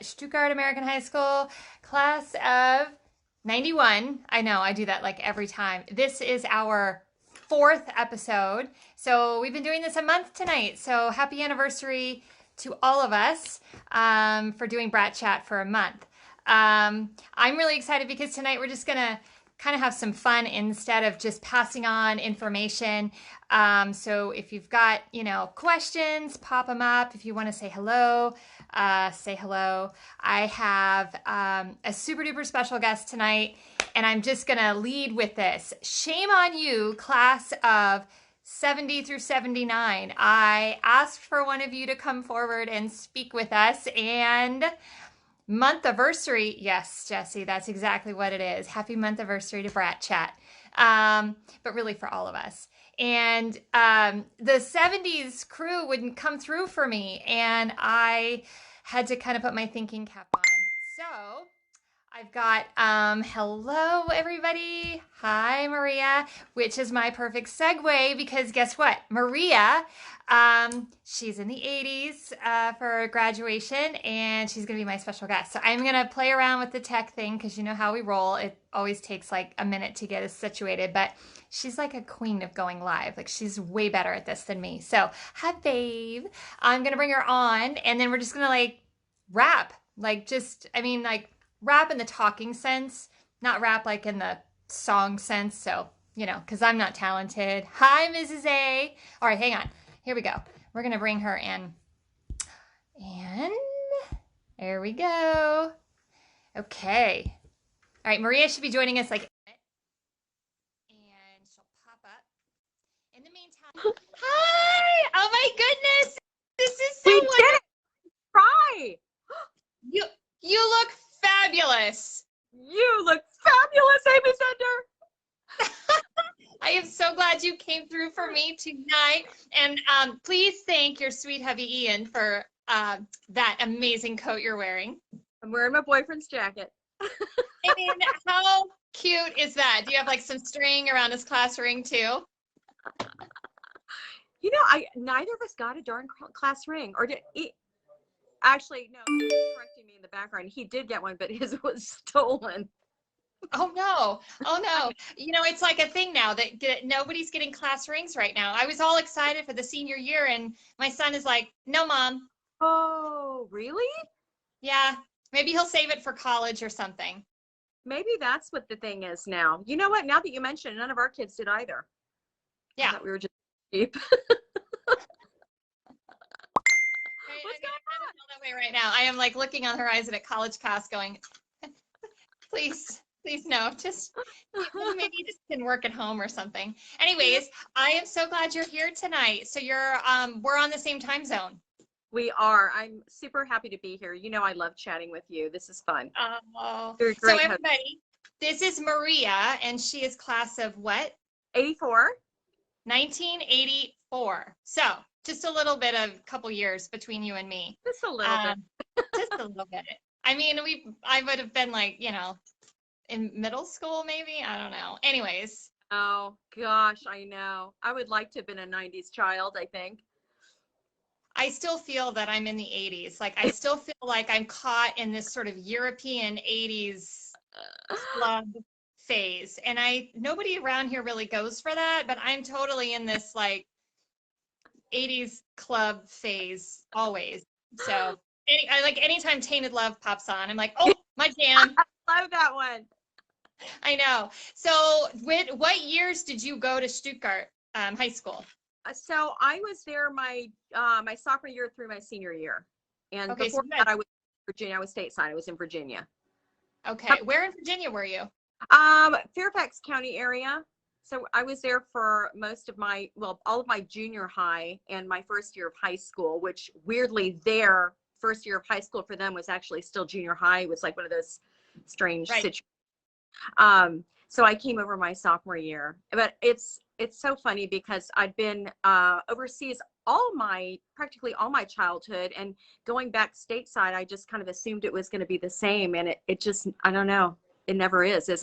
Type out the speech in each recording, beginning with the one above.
Stuttgart American High School, class of 91. I know, I do that like every time. This is our fourth episode. So we've been doing this a month tonight. So happy anniversary to all of us for doing Brat Chat for a month. I'm really excited because tonight we're just going to kind of have some fun instead of just passing on information. So if you've got, questions, pop them up. If you want to say hello, say hello. I have a super duper special guest tonight, and I'm just going to lead with this. Shame on you, class of 70 through 79. I asked for one of you to come forward and speak with us, and month anniversary. Yes, Jesse, that's exactly what it is. Happy month anniversary to Brat Chat. But really for all of us. And the 70s crew wouldn't come through for me, and I had to kind of put my thinking cap on. So I've got, hello everybody. Hi, Maria, which is my perfect segue because guess what? Maria, she's in the 80s for graduation, and she's going to be my special guest. So I'm going to play around with the tech thing because you know how we roll. It always takes like a minute to get us situated, but she's like a queen of going live. Like she's way better at this than me. So hi, babe. I'm going to bring her on, and then we're just going to like rap. Rap in the talking sense, not rap like in the song sense. So, because I'm not talented. Hi, Mrs. A. All right, hang on. Here we go. We're going to bring her in. And there we go. Okay. All right, Maria should be joining us like, and she'll pop up. In the meantime, hi! Oh my goodness! This is so we did it! Try! You look fabulous. You look fabulous, Amy Zender. I am so glad you came through for me tonight. And please thank your sweet hubby Ian for that amazing coat you're wearing. I'm wearing my boyfriend's jacket. I mean, how cute is that? Do you have like some string around his class ring too? Neither of us got a darn class ring. Or did he? Actually, no, he's correcting me in the background. He did get one, but his was stolen. Oh no. Oh no. It's like a thing now that nobody's getting class rings right now. I was all excited for the senior year, and my son is like, no, Mom. Oh, really? Yeah. Maybe he'll save it for college or something. Maybe that's what the thing is now. You know what? Now that you mention it, none of our kids did either. Yeah. I thought we were just cheap. What's going on? That way right now. I am like looking on the horizon at college cast going, please no, just maybe you just can work at home or something. Anyways, I am so glad you're here tonight. So we're on the same time zone. We are. I'm super happy to be here. I love chatting with you. This is fun. Oh, You're a great so everybody, this is Maria, and she is class of what? 84. 1984. So just a little bit of couple years between you and me. Just a little bit. Just a little bit. I mean, I would have been like, in middle school, maybe. I don't know. Anyways. Oh gosh, I know. I would like to have been a 90s child, I think. I still feel that I'm in the 80s. Like I still feel like I'm caught in this sort of European 80s club phase. And nobody around here really goes for that, but I'm totally in this like 80s club phase always. So anytime Tainted Love pops on, I'm like, oh, my jam. I love that one. I know. So what years did you go to Stuttgart High School? So I was there my sophomore year through my senior year. And okay, before that I was in Virginia. I was stateside. I was in Virginia. Okay. Where in Virginia were you? Fairfax County area. So I was there for all of my junior high and my first year of high school, which weirdly their first year of high school for them was actually still junior high. It was like one of those strange situations. So I came over my sophomore year, but it's so funny because I'd been overseas practically all my childhood, and going back stateside, I just kind of assumed it was going to be the same, and it just, I don't know. It never is it?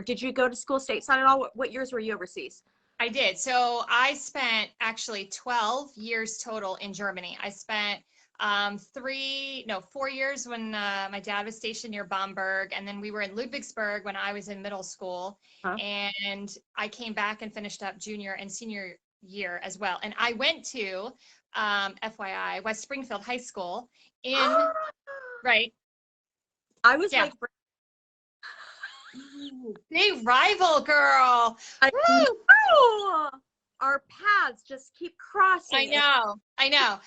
Did you go to school stateside at all? What years were you overseas? I did. So I spent actually 12 years total in Germany. I spent 4 years when my dad was stationed near Bamberg, and then we were in Ludwigsburg when I was in middle school, Huh? and I came back and finished up junior and senior year as well. And I went to FYI West Springfield High School in right. I was Yeah. like, Big rival girl. I Woo! know. Our paths just keep crossing. I know.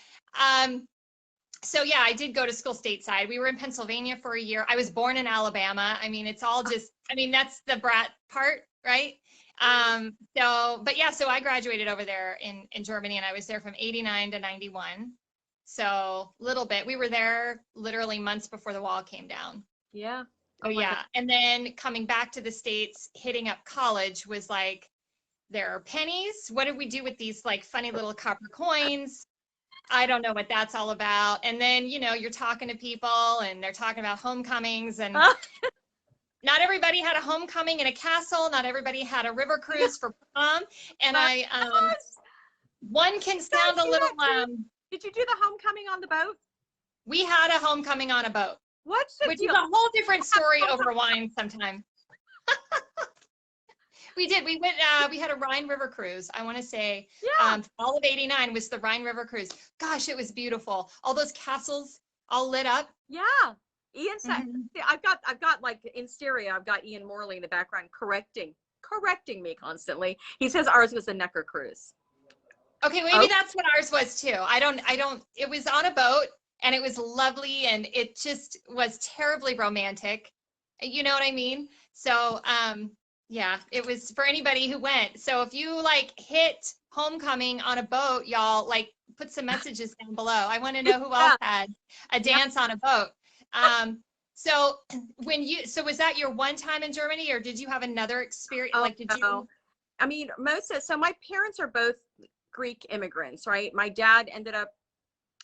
So yeah, I did go to school stateside. We were in Pennsylvania for a year. I was born in Alabama. I mean, it's all just, I mean, that's the brat part, right? But yeah, so I graduated over there in Germany, and I was there from 89 to 91. So little bit. We were there literally months before the wall came down. Yeah. Oh yeah. And then coming back to the States, hitting up college was like, there are pennies. What did we do with these like funny little copper coins? I don't know what that's all about. And then, you know, you're talking to people and they're talking about homecomings, and not everybody had a homecoming in a castle. Not everybody had a river cruise for prom. And one can sound a little, did you do the homecoming on the boat? we had a homecoming on a boat, What's the which deal? is a whole different story over wine sometime. We did. We went, we had a Rhine River cruise. I want to say, all of 89 was the Rhine River cruise. Gosh, it was beautiful. All those castles all lit up. Yeah. Ian said, I've got like in stereo, I've got Ian Morley in the background correcting me constantly. He says ours was a Necker cruise. Okay, maybe that's what ours was too. I don't, it was on a boat and it was lovely and it just was terribly romantic. You know what I mean? So, yeah, it was for anybody who went. So if you like hit homecoming on a boat, y'all like put some messages down below. I want to know who else had a dance on a boat. So was that your one time in Germany, or did you have another experience? I mean, so my parents are both Greek immigrants, right? My dad ended up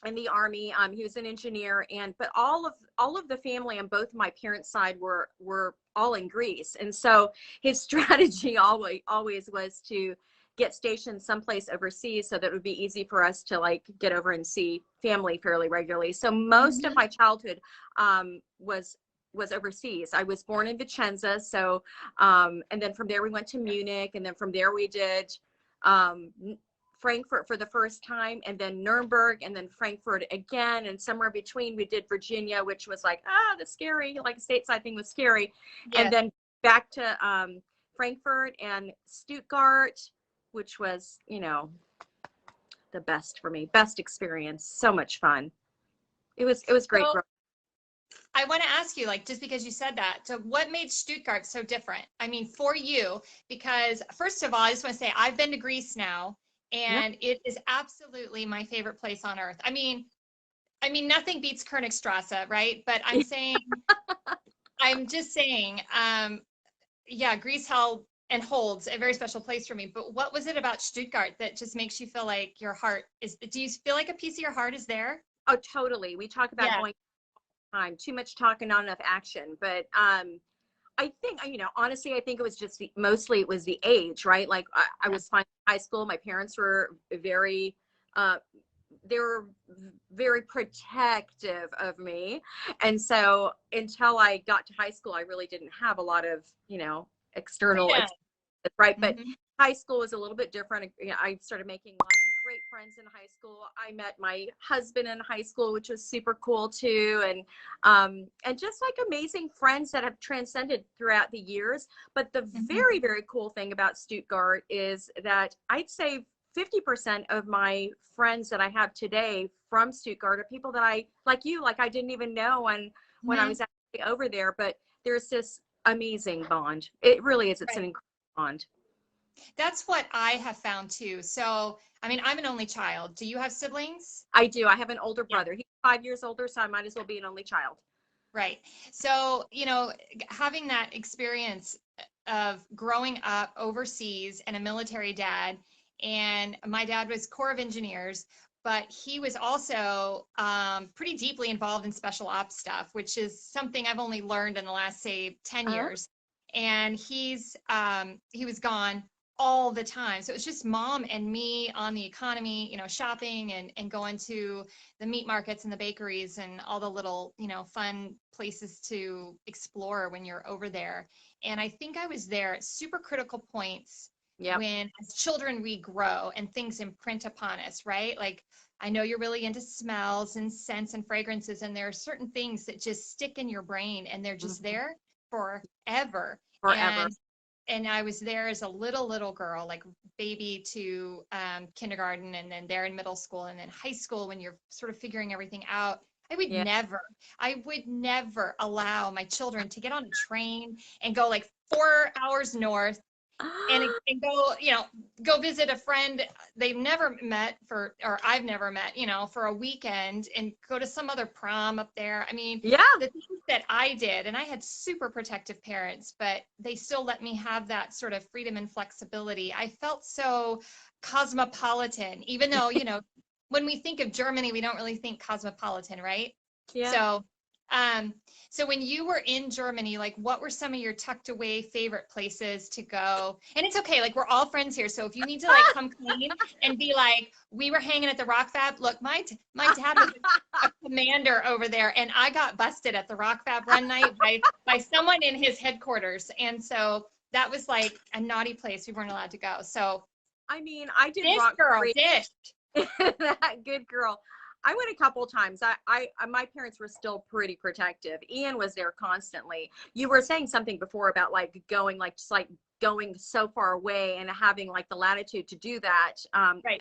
in the army. He was an engineer, but all of the family on both my parents' side were all in Greece. And so his strategy always was to get stationed someplace overseas so that it would be easy for us to like get over and see family fairly regularly. So most of my childhood was overseas. I was born in Vicenza. So, and then from there we went to Munich, and then from there we did Frankfurt for the first time, and then Nuremberg, and then Frankfurt again, and somewhere between we did Virginia, which was like the scary, like stateside thing was scary, and then back to Frankfurt and Stuttgart, which was, you know, the best for me, best experience, so much fun. It was great. So, I want to ask you, like, just because you said that, so what made Stuttgart so different? I mean, for you, because first of all, I just want to say I've been to Greece now. And it is absolutely my favorite place on earth. I mean, nothing beats Königstrasse, right? But I'm saying, I'm just saying, yeah, Greece held and holds a very special place for me. But what was it about Stuttgart that just makes you feel like your heart is, do you feel like a piece of your heart is there? Oh, totally. We talk about going time, too much talk and not enough action. But I think, you know, honestly, I think it was just mostly it was the age, right? Like I was fine in high school. My parents were very, they were very protective of me. And so until I got to high school, I really didn't have a lot of, you know, external, right? But high school was a little bit different. I started making lots of great friends in high school. I met my husband in high school, which was super cool too. And just like amazing friends that have transcended throughout the years. But the very, very cool thing about Stuttgart is that I'd say 50% of my friends that I have today from Stuttgart are people that I, like you, like I didn't even know when I was actually over there, but there's this amazing bond. It really is. It's an incredible bond. That's what I have found too. So, I mean, I'm an only child. Do you have siblings? I do. I have an older brother. He's 5 years older, so I might as well be an only child. Right. So, you know, having that experience of growing up overseas and a military dad, and my dad was Corps of Engineers, but he was also pretty deeply involved in special ops stuff, which is something I've only learned in the last, say, 10 years. And he was gone all the time. So it was just mom and me on the economy, you know, shopping and going to the meat markets and the bakeries and all the little, you know, fun places to explore when you're over there. And I think I was there at super critical points Yep. when as children we grow and things imprint upon us, right? Like I know you're really into smells and scents and fragrances, and there are certain things that just stick in your brain and they're just Mhm. there forever. Forever. And I was there as a little girl, like baby to kindergarten, and then there in middle school, and then high school when you're sort of figuring everything out. Yeah. I would never allow my children to get on a train and go like 4 hours north and go, you know, go visit a friend they've never met for, or I've never met, you know, for a weekend and go to some other prom up there. I mean, Yeah. the things that I did, and I had super protective parents, but they still let me have that sort of freedom and flexibility. I felt so cosmopolitan, even though, you know, when we think of Germany, we don't really think cosmopolitan, right? Yeah. So, um, so when you were in Germany, like what were some of your tucked away favorite places to go? And it's okay, like we're all friends here. So if you need to like come clean and be like, we were hanging at the Rock Fab. Look, my dad was a commander over there, and I got busted at the Rock Fab one night by someone in his headquarters. And so that was like a naughty place we weren't allowed to go. So I mean, I did dish rock girl, free. dish. That good girl. I went a couple times. My parents were still pretty protective. Ian was there constantly. You were saying something before about like going, like just like going so far away and having like the latitude to do that. Right.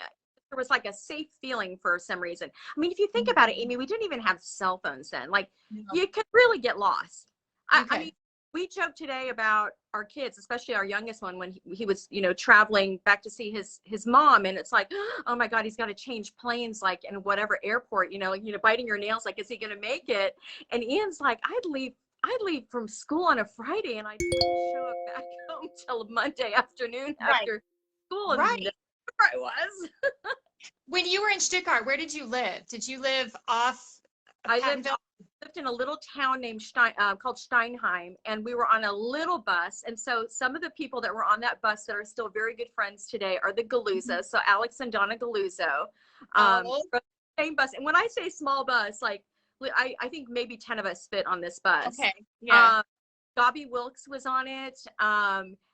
There was like a safe feeling for some reason. I mean, if you think about it, Amy, we didn't even have cell phones then. Like No, you could really get lost. you I could. mean, we joked today about our kids, especially our youngest one, when he was, you know, traveling back to see his mom, and it's like, oh my God, he's got to change planes, like in whatever airport, biting your nails, like, is he going to make it? And Ian's like, I'd leave from school on a Friday, and I wouldn't show up back home till Monday afternoon Right. after school, and Right. there I was. When you were in Stuttgart, where did you live? Did you live off of I Pattonville? lived in a little town named called Steinheim, and we were on a little bus. And so some of the people that were on that bus that are still very good friends today are the Galuzos. So Alex and Donna Galuzzo, Oh, same bus. And when I say small bus, like I think maybe 10 of us fit on this bus. okay. Yeah. Um, Bobby Wilkes was on it.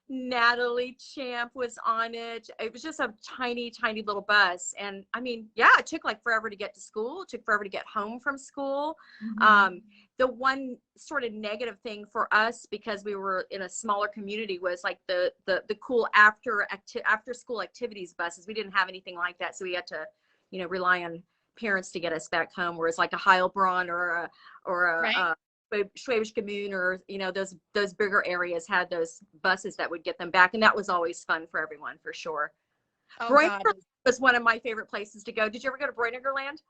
Natalie Champ was on it. It was just a tiny, tiny little bus. And I mean, yeah, it took like forever to get to school. It took forever to get home from school. Mhm. The one sort of negative thing for us, because we were in a smaller community, was like the cool after school activities buses. We didn't have anything like that. So we had to, rely on parents to get us back home. Whereas like a Heilbronn or Right. Schwäbisch Gmünd, or those bigger areas had those buses that would get them back, and that was always fun for everyone, for sure. Oh God. Breuninger was one of my favorite places to go. Did you ever go to Breuningerland?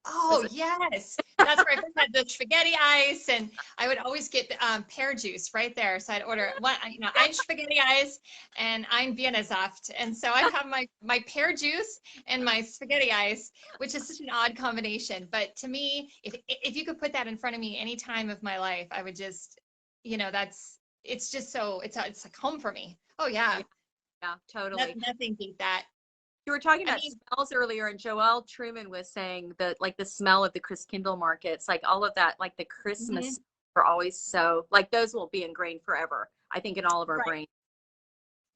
Oh yes. That's where I first had the spaghetti ice, and I would always get pear juice right there. So I'd order one, ein spaghetti ice and ein Viennasaft, and so I'd have my pear juice and my spaghetti ice, which is such an odd combination. But to me, if you could put that in front of me any time of my life, I would just, it's just so it's like home for me. Oh yeah, Yeah, totally. nothing beat that. You were talking I about mean, smells earlier, and Joelle Truman was saying that, like, the smell of the Christkindl markets, like all of that, like the mhm, Christmas are always so, like, those will be ingrained forever, I think, in all of our right. brains.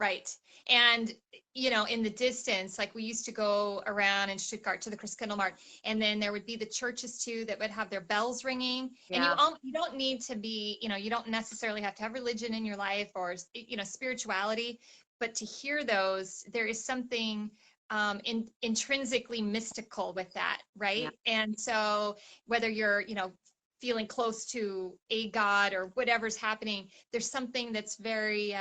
Right. And, in the distance, like we used to go around in Stuttgart to the Christkindlmarkt, and then there would be the churches too that would have their bells ringing. And Yeah. you don't need to be, you don't necessarily have to have religion in your life or, spirituality, but to hear those, there is something intrinsically mystical with that, Yeah. right? And so whether you're, feeling close to a god or whatever's happening, there's something that's very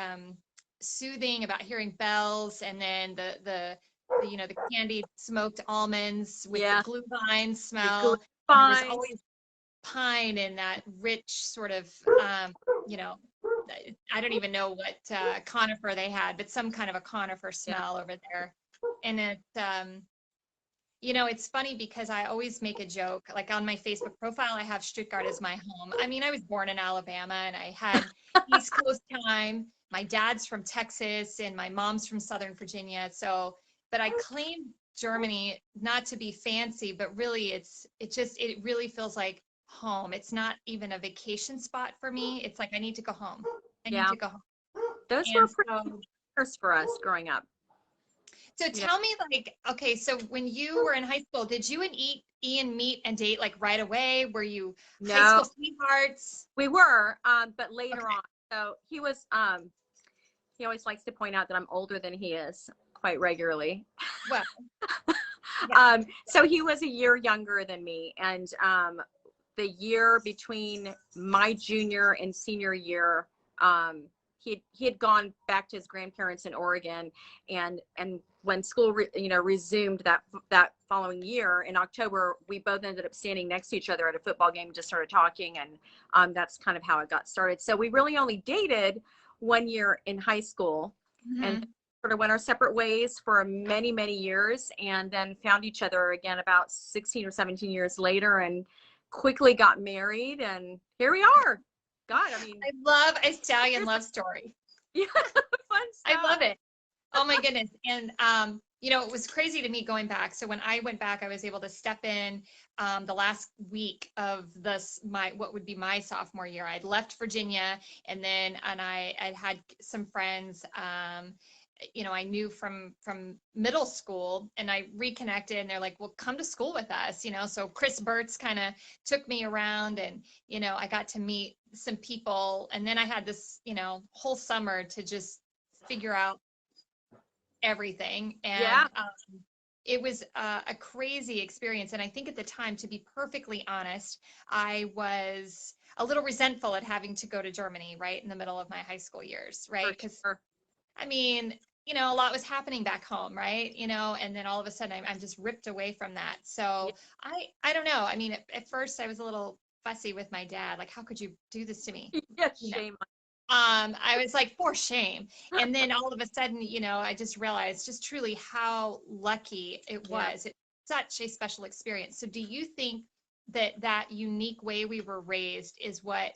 soothing about hearing bells, and then the candied smoked almonds with the Yeah. glue vine The glue smell, and there was vines. always pine in that rich sort of you know I don't even know what conifer they had, but some kind of a conifer Yeah. smell over there. And it's funny because I always make a joke. Like on my Facebook profile, I have Stuttgart as my home. I mean, I was born in Alabama and I had East Coast time, my dad's from Texas and my mom's from Southern Virginia. So, but I claim Germany not to be fancy, but really it really feels like home. It's not even a vacation spot for me. It's like I need to go home. I need Yeah. to go home. Those And were pretty so, first for us growing up. so You know, tell me, like, okay, so when you were in high school, did you and Ian meet and date like right away? Were you high no, school sweethearts? we were, but later Okay. on. So he was, he always likes to point out that I'm older than he is quite regularly. Well, yeah. So he was a year younger than me, and the year between my junior and senior year, he had gone back to his grandparents in Oregon, and when school resumed that following year in October, we both ended up standing next to each other at a football game, just started talking, and that's kind of how it got started. So we really only dated 1 year in high school, and Mhm. sort of went our separate ways for many years, and then found each other again about 16 or 17 years later, and quickly got married, and here we are. God, I mean, I love a stallion here's love story. yeah, fun I stuff. love it. Oh my goodness. And it was crazy to me going back. So when I went back, I was able to step in the last week of what would be my sophomore year. I'd left Virginia, and I'd had some friends I knew from middle school, and I reconnected, and they're like, well, come to school with us. So Chris Burtz kind of took me around, and I got to meet some people, and then I had this whole summer to just figure out everything. And Yeah, it was a crazy experience. And I think at the time, to be perfectly honest, I was a little resentful at having to go to Germany right in the middle of my high school years, for right? Because sure. I mean, a lot was happening back home, right? And then all of a sudden I'm just ripped away from that. Yeah, So I don't know. I mean, at first I was a little fussy with my dad, like, how could you do this to me? yeah, You know, shame. I was like, for shame. And then all of a sudden, I just realized just truly how lucky it Yeah, was. It's such a special experience. So do you think that unique way we were raised is what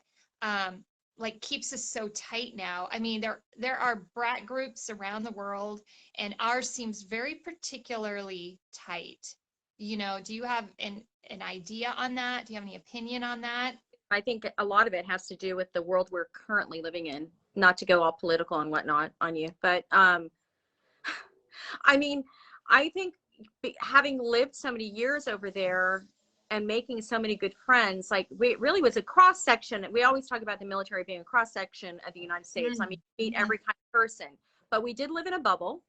like keeps us so tight now? I mean, there are brat groups around the world, and ours seems very particularly tight. Do you have an idea on that? Do you have any opinion on that? I think a lot of it has to do with the world we're currently living in. Not to go all political and whatnot on you, but I mean, I think having lived so many years over there and making so many good friends, like it really was a cross section. We always talk about the military being a cross section of the United States. I mean, you meet Mm-hmm. every kind of person, but we did live in a bubble.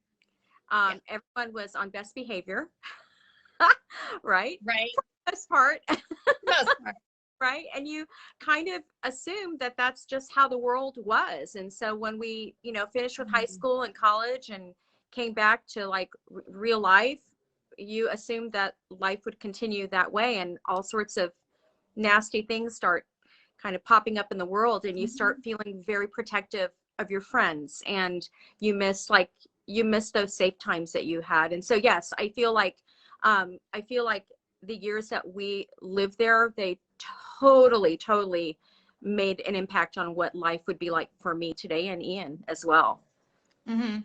Yeah. Everyone was on best behavior, right? Right. For the most part, Most part. right? And you kind of assume that that's just how the world was. And so when we, finished with high Mhm. school and college and came back to like real life, you assume that life would continue that way, and all sorts of nasty things start kind of popping up in the world, and you start Mhm. feeling very protective of your friends, and you miss those safe times that you had. And so yes, I feel like the years that we lived there, they totally made an impact on what life would be like for me today, and Ian as well. Mhm.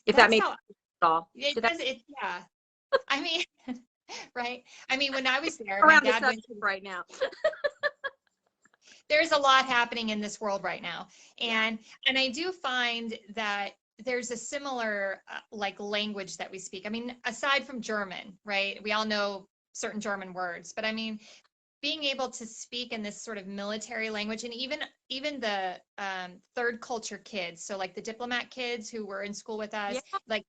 If that That's made how sense at all. it Did that does. Yeah. I mean, right. I mean, when I was there, my around the dad subject went to, right now? there's a lot happening in this world right now. Yeah. And I do find that there's a similar like language that we speak. I mean, aside from German, right? We all know certain German words, but I mean, being able to speak in this sort of military language, and even the third culture kids, so like the diplomat kids who were in school with Yeah. us, like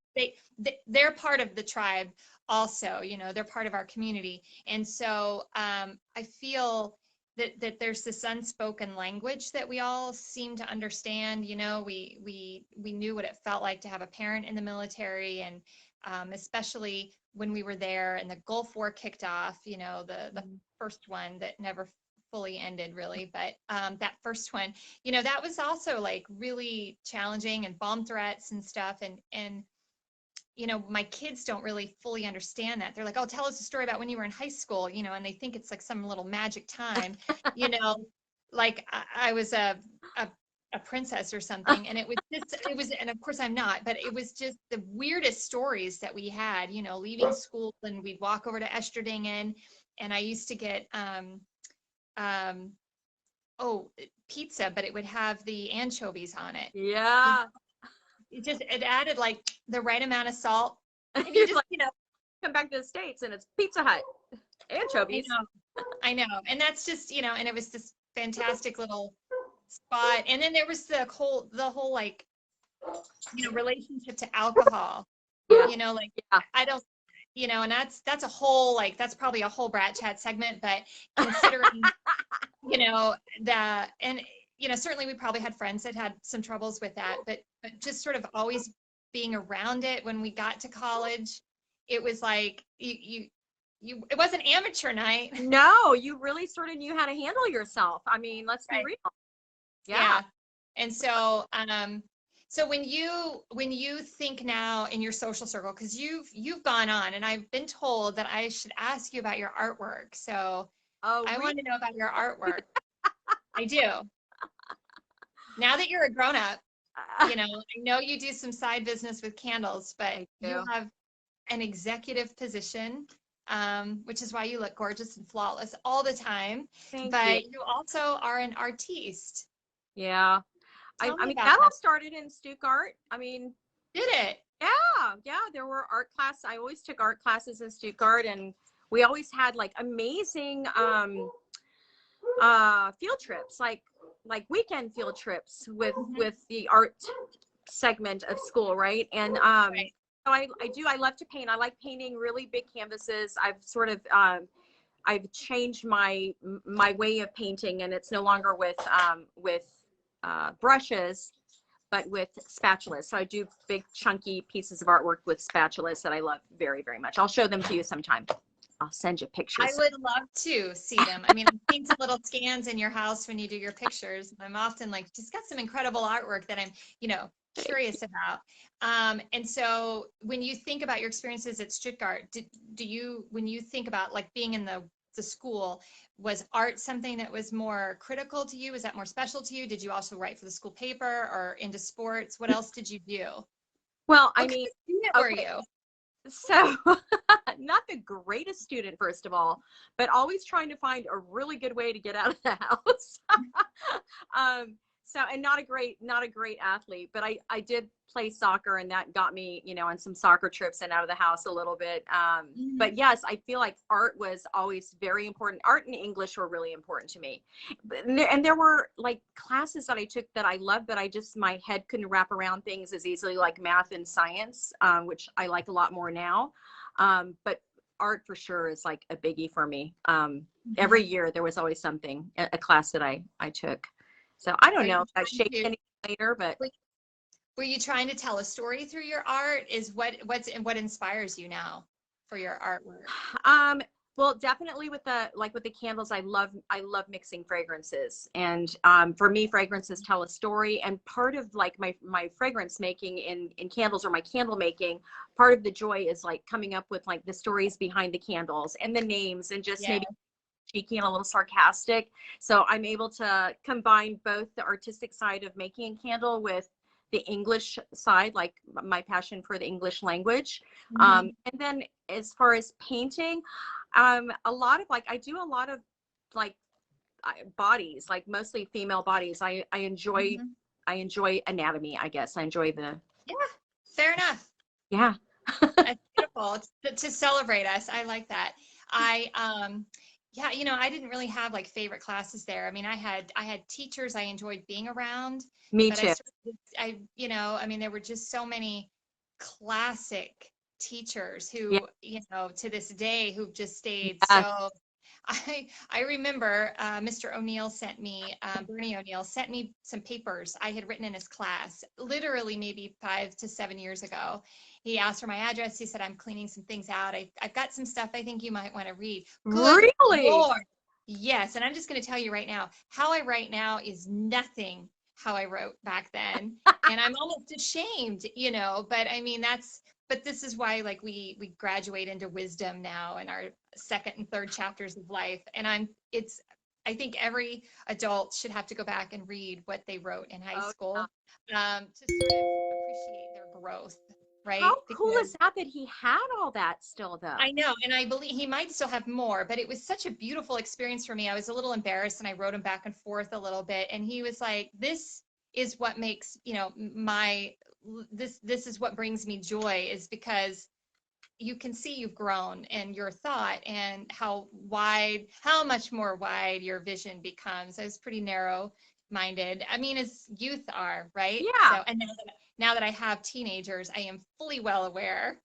they're part of the tribe also, they're part of our community. And so I feel that there's this unspoken language that we all seem to understand. We knew what it felt like to have a parent in the military, and especially when we were there and the Gulf War kicked off, the first one that never fully ended really, but that first one, that was also like really challenging, and bomb threats and stuff. And my kids don't really fully understand that. They're like, oh, tell us a story about when you were in high school, and they think it's like some little magic time, you know, like I was a a princess or something. And and of course I'm not, but it was just the weirdest stories that we had, you know, leaving school and we'd walk over to Estradingen and I used to get, um, oh, pizza, but it would have the anchovies on it. Yeah. It added like the right amount of salt. And you You're just, like, come back to the States and it's Pizza Hut. Anchovies. I know. And that's just, and it was this fantastic little spot. And then there was the whole like, relationship to alcohol, Yeah. like Yeah. I don't, and that's a whole, like, that's probably a whole Brat Chat segment, but considering, certainly we probably had friends that had some troubles with that, but just sort of always being around it when we got to college, it was like it wasn't amateur night. No, you really sort of knew how to handle yourself. I mean, let's be real. Yeah. And so, so when you think now in your social circle, because you've gone on, and I've been told that I should ask you about your artwork. So I want to know about your artwork. I do. Now that you're a grown up, I know you do some side business with candles, but you have an executive position, which is why you look gorgeous and flawless all the time. But you also are an artiste. Yeah. I mean, that all started in Stuttgart. I mean, did it? Yeah. There were art classes. I always took art classes in Stuttgart, and we always had like amazing field trips, like weekend field trips with the art segment of school, right? And so I love to paint. I like painting really big canvases. I've sort of I've changed my way of painting, and it's no longer with brushes, but with spatulas. So I do big chunky pieces of artwork with spatulas that I love very, very much. I'll show them to you sometime. I'll send you pictures. I would love to see them. I mean, I've seen some little scans in your house when you do your pictures. I'm often like, just got some incredible artwork that I'm, curious about. And so when you think about your experiences at Stuttgart, when you think about like being in the school, was art something that was more critical to you? Was that more special to you? Did you also write for the school paper or into sports? What else did you do? Well, I mean, were you? So not the greatest student, first of all, but always trying to find a really good way to get out of the house. And not a great athlete, but I did play soccer, and that got me, on some soccer trips and out of the house a little bit. But yes, I feel like art was always very important. Art and English were really important to me. And there were like classes that I took that I loved, but my head couldn't wrap around things as easily, like math and science, which I like a lot more now. But art for sure is like a biggie for me. Every year there was always something, a class that I took. So I don't know if that shaped anything later, but were you trying to tell a story through your art? Is what inspires you now for your artwork? Well, definitely with the candles, I love mixing fragrances, and for me, fragrances tell a story. And part of like my fragrance making in candles, or my candle making, part of the joy is like coming up with like the stories behind the candles and the names, and just maybe cheeky and a little sarcastic. So I'm able to combine both the artistic side of making a candle with the English side, like my passion for the English language. And then as far as painting, a lot of like, I do a lot of like bodies, like mostly female bodies. I enjoy anatomy, I guess. I enjoy fair enough. Yeah. That's beautiful to celebrate us. I like that. I didn't really have like favorite classes there. I mean, I had teachers I enjoyed being around. Me too. There were just so many classic teachers who, to this day, who've just stayed. So I remember Mr. O'Neill sent me, Bernie O'Neill sent me some papers I had written in his class, literally maybe 5 to 7 years ago. He asked for my address. He said, I'm cleaning some things out. I've got some stuff I think you might want to read. Good really? Lord. Yes. And I'm just going to tell you right now, how I write now is nothing how I wrote back then. And I'm almost ashamed, but I mean, but this is why like we graduate into wisdom now in our second and third chapters of life. And I think every adult should have to go back and read what they wrote in high Oh, school, to sort of appreciate their growth, how right? cool is Because that he had all that still though? I know, and I believe he might still have more, but it was such a beautiful experience for me. I was a little embarrassed and I wrote him back and forth a little bit. And he was like, this is what makes, this is what brings me joy, is because you can see you've grown and your thought and how much more wide your vision becomes. I was pretty narrow minded. I mean, as youth are, right? Yeah. So, and now that I have teenagers, I am fully well aware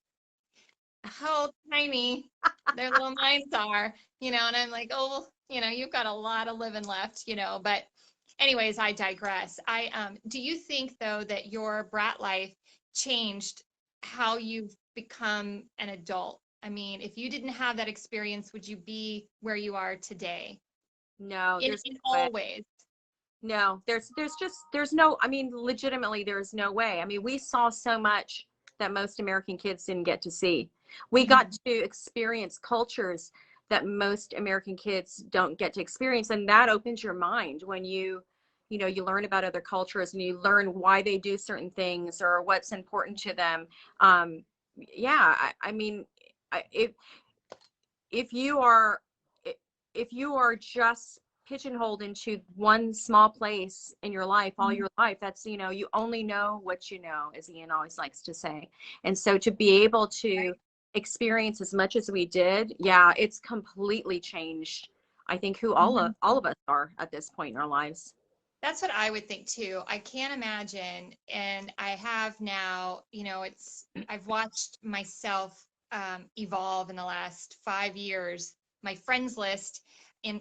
how tiny their little minds are, and I'm like, oh, you've got a lot of living left, but anyways, I digress. Do you think though that your brat life changed how you've become an adult? I mean, if you didn't have that experience, would you be where you are today No, in, there's in no way. all ways? No, there's no, I mean, legitimately, there's no way. I mean, we saw so much that most American kids didn't get to see. We got to experience cultures that most American kids don't get to experience. And that opens your mind when you learn about other cultures and you learn why they do certain things or what's important to them. Yeah, I mean, if if you are if you are just pigeonholed into one small place in your life all your life, that's, you only know what you know, as Ian always likes to say. And so to be able to experience as much as we did, yeah, it's completely changed, I think, who all of us are at this point in our lives. That's what I would think too. I can't imagine, and I have now, I've watched myself evolve in the last 5 years. My friends list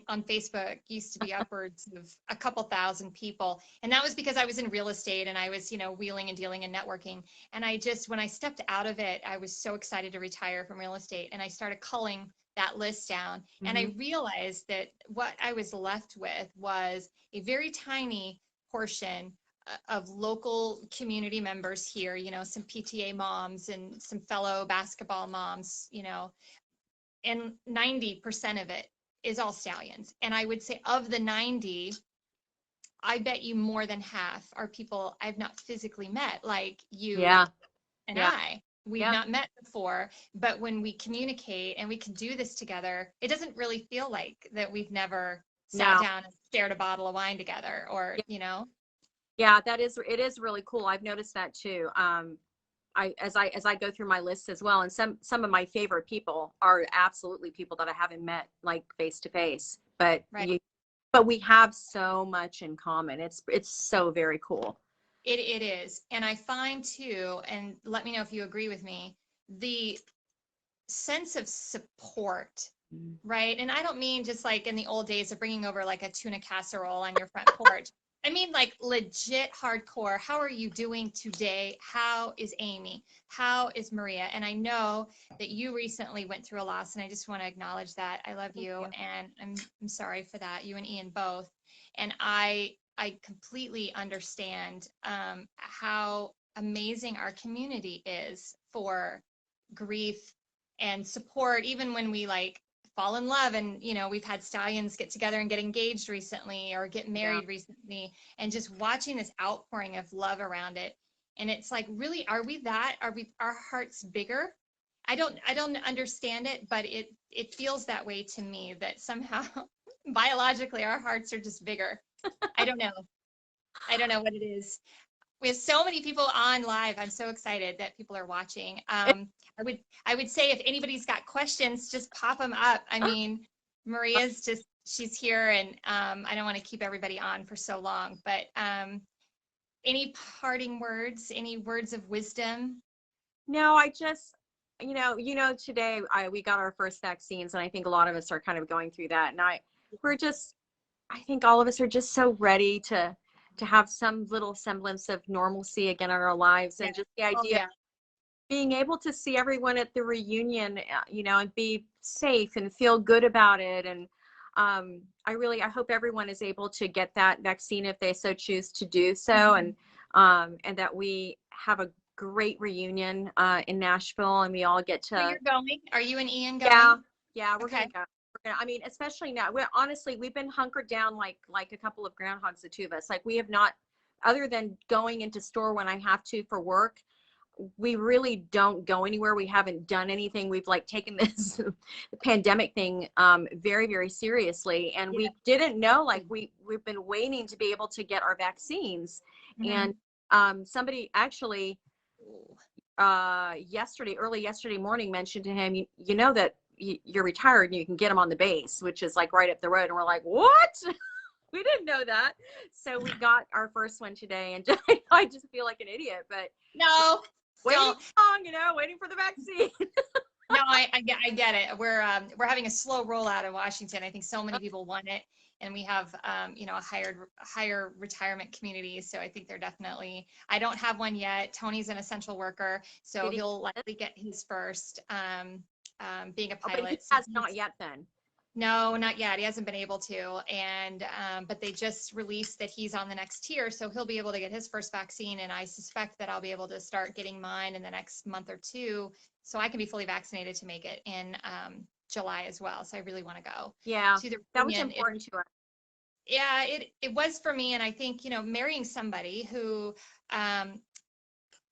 on Facebook used to be upwards of a couple thousand people, and that was because I was in real estate and I was, wheeling and dealing and networking. And when I stepped out of it, I was so excited to retire from real estate, and I started culling that list down. And I realized that what I was left with was a very tiny portion of local community members here, some PTA moms and some fellow basketball moms, and 90% of it is all stallions. And I would say of the 90, I bet you more than half are people I've not physically met, like you Yeah. and Yeah. we've Yeah. not met before, but when we communicate and we can do this together, it doesn't really feel like that we've never sat No. down and shared a bottle of wine together, or, Yeah, it is really cool. I've noticed that too. As I go through my list as well, and some of my favorite people are absolutely people that I haven't met like face to face, but right. but we have so much in common. It's so very cool. It is. And I find too, and let me know if you agree with me, the sense of support, right? And I don't mean just like in the old days of bringing over like a tuna casserole on your front porch. I mean like legit hardcore. How are you doing today? How is Amy? How is Maria? And I know that you recently went through a loss, and I just want to acknowledge that. I love you, and I'm sorry for that. You and Ian both. And I completely understand how amazing our community is for grief and support, even when we like fall in love. And we've had stallions get together and get engaged recently or get married recently, and just watching this outpouring of love around it. And it's like, really, are we our hearts bigger? I don't understand it, but it feels that way to me, that somehow biologically our hearts are just bigger. I don't know. I don't know what it is. We have so many people on live. I'm so excited that people are watching. I would say if anybody's got questions, just pop them up. I mean, she's here, and I don't want to keep everybody on for so long, but any parting words, any words of wisdom? No, I just, today we got our first vaccines, and I think a lot of us are kind of going through that. And I think all of us are just so ready to have some little semblance of normalcy again in our lives. And just the idea of being able to see everyone at the reunion, and be safe and feel good about it. And I hope everyone is able to get that vaccine if they so choose to do so. And that we have a great reunion in Nashville, and we all get to. So you're going? Are you and Ian going? Yeah, we're gonna go. I mean, especially now, honestly, we've been hunkered down like a couple of groundhogs, the two of us. Like we have not, other than going into store when I have to for work, we really don't go anywhere. We haven't done anything. We've like taken this the pandemic thing very, very seriously. And we didn't know, like we've been waiting to be able to get our vaccines. Mm-hmm. And somebody actually early yesterday morning mentioned to him, you know that you're retired and you can get them on the base, which is like right up the road. And we're like, what? We didn't know that. So we got our first one today, and I just feel like an idiot, but No, waiting don't. long, waiting for the vaccine. No, I get it. We're having a slow rollout in Washington. I think so many people want it, and we have a higher retirement community. So I think they're definitely. I don't have one yet. Tony's an essential worker, so he'll likely get his first. Being a pilot, but he has not yet then. No, not yet. He hasn't been able to. And but they just released that he's on the next tier, so he'll be able to get his first vaccine. And I suspect that I'll be able to start getting mine in the next month or two, so I can be fully vaccinated to make it in July as well. So I really want to go. Yeah, to the that was reunion. important to us. Yeah, it was for me, and I think marrying somebody who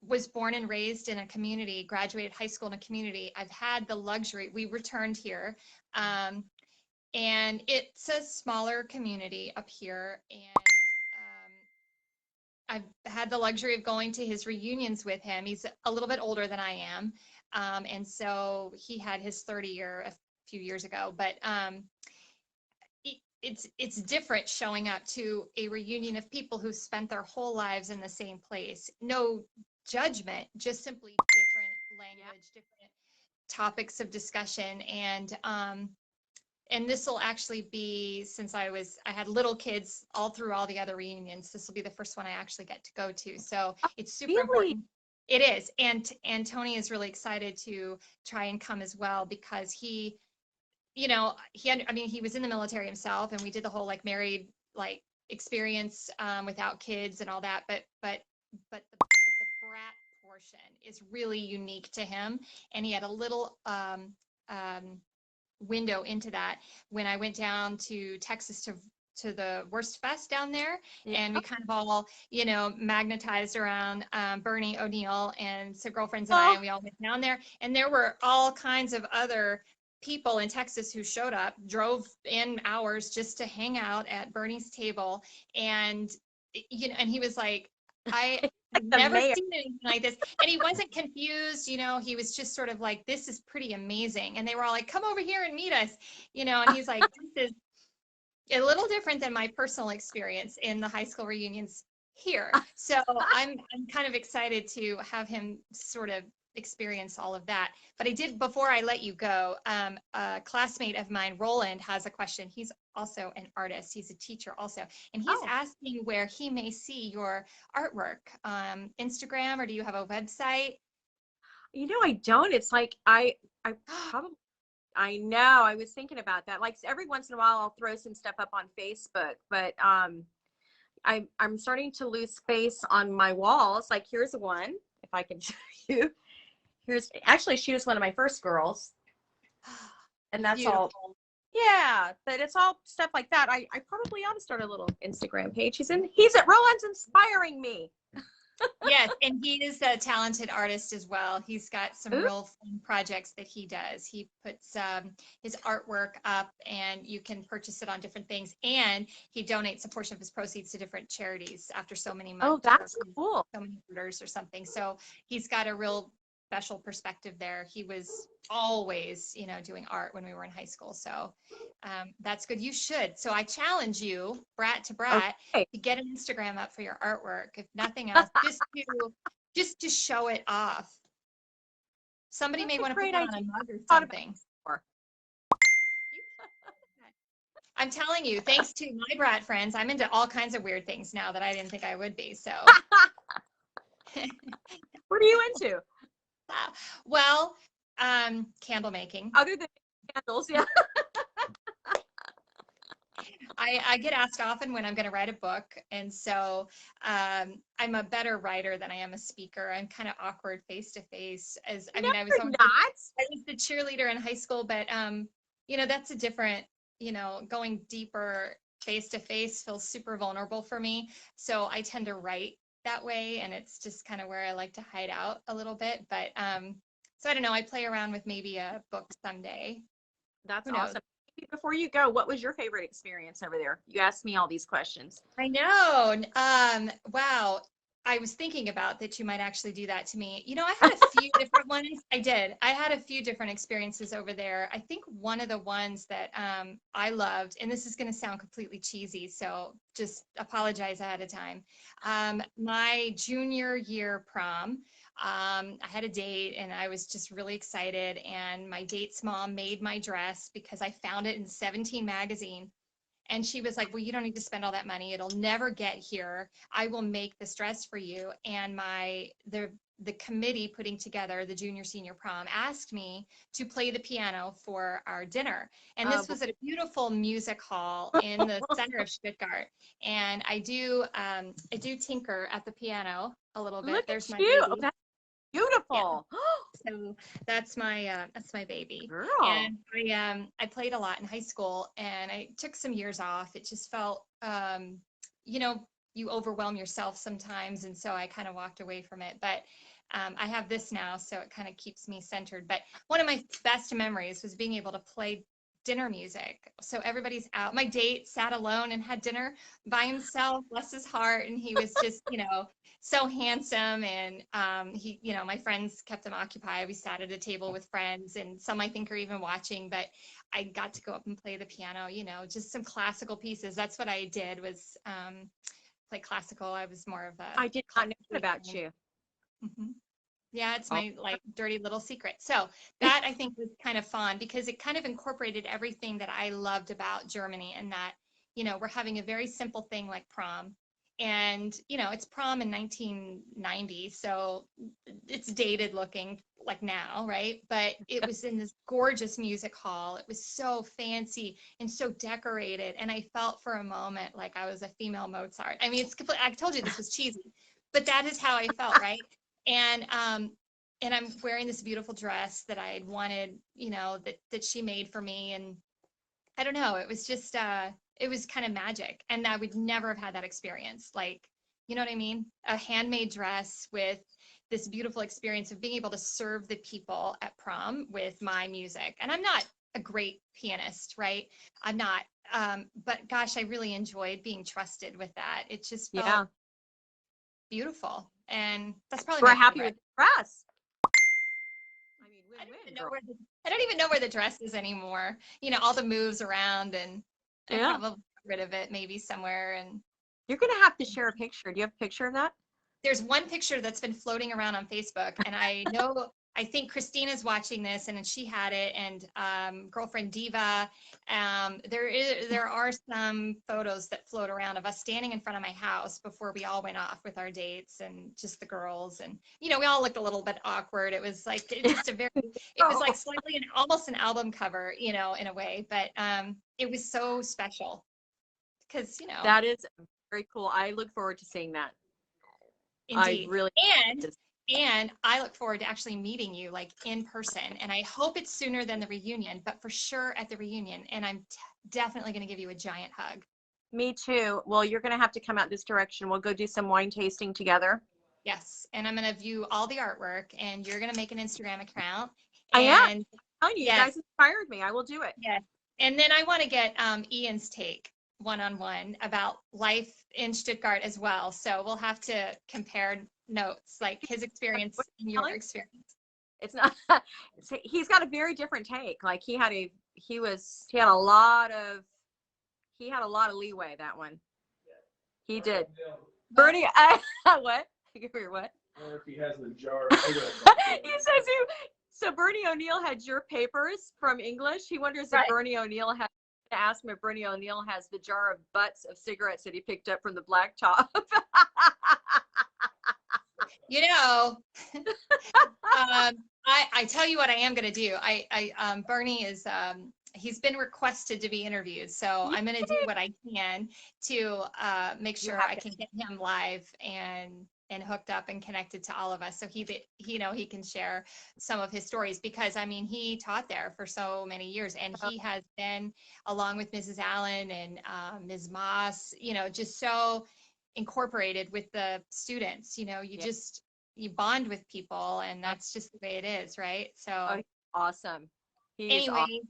was born and raised in a community, graduated high school in a community. I've had the luxury. We returned here. And it's a smaller community up here, and I've had the luxury of going to his reunions with him. He's a little bit older than I am, and so he had his 30-year a few years ago. But it's different showing up to a reunion of people who spent their whole lives in the same place. No judgment, just simply different language, different topics of discussion, and this will actually be, since I had little kids all through all the other reunions, this will be the first one I actually get to go to. So it's super important. It is. And Tony is really excited to try and come as well, because he was in the military himself, and we did the whole like married like experience without kids and all that. But the brat portion is really unique to him. And he had a little window into that when I went down to Texas to the Worst Fest down there, and we kind of all magnetized around Bernie O'Neill and some girlfriends and I, and we all went down there, and there were all kinds of other people in Texas who showed up, drove in hours just to hang out at Bernie's table, and and he was like, I've never seen anything like this. And he wasn't confused, he was just sort of like, this is pretty amazing. And they were all like, come over here and meet us, and he's like, this is a little different than my personal experience in the high school reunions here. So I'm kind of excited to have him sort of experience all of that. But I did, before I let you go, a classmate of mine, Roland, has a question. He's also an artist. He's a teacher also. And he's asking where he may see your artwork. Instagram, or do you have a website? I don't. It's like I know. I was thinking about that. Like every once in a while I'll throw some stuff up on Facebook, but I'm starting to lose space on my walls. Like here's one, if I can show you. She was one of my first girls, and that's beautiful. All. Yeah, but it's all stuff like that. I probably ought to start a little Instagram page. He's at Roland's inspiring me. Yes, and he is a talented artist as well. He's got some real fun projects that he does. He puts his artwork up, and you can purchase it on different things. And he donates a portion of his proceeds to different charities after so many months. Oh, that's cool. So many orders or something. So he's got a real special perspective there. He was always, doing art when we were in high school. So that's good. You should. So I challenge you, Brat to Brat, to get an Instagram up for your artwork. If nothing else, just to show it off. Somebody may want to put it on a mug or something. I'm telling you, thanks to my Brat friends, I'm into all kinds of weird things now that I didn't think I would be. So what are you into? Well, candle making. Other than candles, yeah. I get asked often when I'm going to write a book, and so I'm a better writer than I am a speaker. I'm kind of awkward face to face. I was the cheerleader in high school, but That's a different, going deeper face to face feels super vulnerable for me. So I tend to write that way, and it's just kind of where I like to hide out a little bit. But so I don't know, I play around with maybe a book someday. That's Who knows? awesome. Before you go, what was your favorite experience over there? You asked me all these questions. I know. Wow. I was thinking about that you might actually do that to me. I had a few different ones. I did. I had a few different experiences over there. I think one of the ones that I loved, and this is going to sound completely cheesy, so just apologize ahead of time. My junior year prom, I had a date and I was just really excited. And my date's mom made my dress because I found it in 17 magazine. And she was like, well, you don't need to spend all that money. It'll never get here. I will make this dress for you. And the committee putting together the junior senior prom asked me to play the piano for our dinner. And this was at a beautiful music hall in the center of Stuttgart. And I do tinker at the piano a little bit. Look There's at my you. baby. That's beautiful. So that's my baby. Girl. And I played a lot in high school, and I took some years off. It just felt you overwhelm yourself sometimes, and so I kind of walked away from it. But I have this now, so it kind of keeps me centered. But one of my best memories was being able to play dinner music. So everybody's out. My date sat alone and had dinner by himself, bless his heart, and he was just, so handsome. And my friends kept him occupied. We sat at a table with friends, and some I think are even watching. But I got to go up and play the piano. Just some classical pieces. That's what I did, was play classical. I was more of a. I did not know that about you. Mm-hmm. Yeah, it's my dirty little secret. So that I think was kind of fun because it kind of incorporated everything that I loved about Germany, and that, we're having a very simple thing like prom. And, it's prom in 1990, so it's dated looking like now, right? But it was in this gorgeous music hall. It was so fancy and so decorated. And I felt for a moment like I was a female Mozart. I mean, I told you this was cheesy, but that is how I felt, right? And I'm wearing this beautiful dress that I had wanted, that she made for me. And I don't know, it was just it was kind of magic. And I would never have had that experience. Like, you know what I mean? A handmade dress with this beautiful experience of being able to serve the people at prom with my music. And I'm not a great pianist, right? I'm not. But gosh, I really enjoyed being trusted with that. It just felt beautiful. And that's probably We're my happy favorite. with the dress. I mean, I don't even know where the dress is anymore. All the moves around, and I probably got rid of it maybe somewhere. And you're gonna have to share a picture. Do you have a picture of that? there's one picture that's been floating around on Facebook, and I think Christina's watching this, and she had it, and girlfriend Diva. There are some photos that float around of us standing in front of my house before we all went off with our dates, and just the girls, and we all looked a little bit awkward. It was like it was like slightly almost an album cover, in a way, but it was so special because that is very cool. I look forward to seeing that. Indeed. I really and I look forward to actually meeting you like in person. And I hope it's sooner than the reunion, but for sure at the reunion. And I'm definitely going to give you a giant hug. Me too. Well, you're going to have to come out this direction. We'll go do some wine tasting together. Yes. And I'm going to view all the artwork, and you're going to make an Instagram account. I am. And You guys inspired me. I will do it. Yes. And then I want to get Ian's take one-on-one about life in Stuttgart as well. So we'll have to compare notes, like his experience and your experience. It's not. He's got a very different take. Like he had a lot of leeway. That one. He did. Bernie, what? You hear what? I wonder if he has the jar of cigarettes. He says so Bernie O'Neill had your papers from English. He wonders if Bernie O'Neill has to ask him if Bernie O'Neill has the jar of butts of cigarettes that he picked up from the black top. I tell you what I am going to do. Bernie is, he's been requested to be interviewed. So I'm going to do what I can to make sure I can get him live and and hooked up and connected to all of us. So he can share some of his stories, because I mean, he taught there for so many years, and he has been, along with Mrs. Allen and Ms. Moss, just so incorporated with the students. Yeah. You bond with people, and that's just the way it is, right? Oh, So he's awesome. He is awesome. anyway,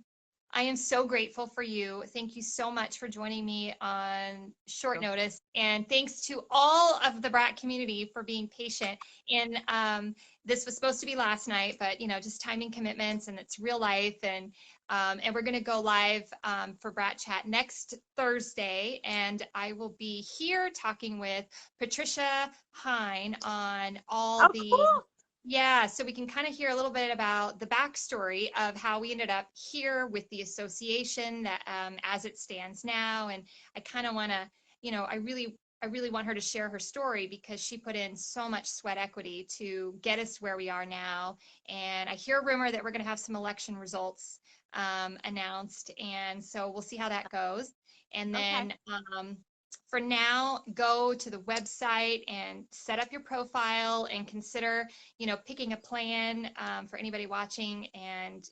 I am so grateful for you. Thank you so much for joining me on short notice. And thanks to all of the Brat community for being patient. And this was supposed to be last night, but just timing commitments, and it's real life. And we're going to go live for Brat Chat next Thursday. And I will be here talking with Patricia Hine on all Oh, the cool. yeah, so we can kind of hear a little bit about the backstory of how we ended up here with the association that as it stands now. And I kind of want to, I really want her to share her story, because she put in so much sweat equity to get us where we are now. And I hear a rumor that we're going to have some election results announced, and so we'll see how that goes. And then for now, go to the website and set up your profile and consider, picking a plan for anybody watching. And,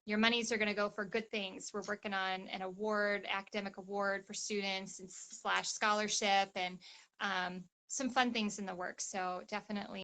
your monies are going to go for good things. We're working on an award, academic award for students and / scholarship, and some fun things in the works. So definitely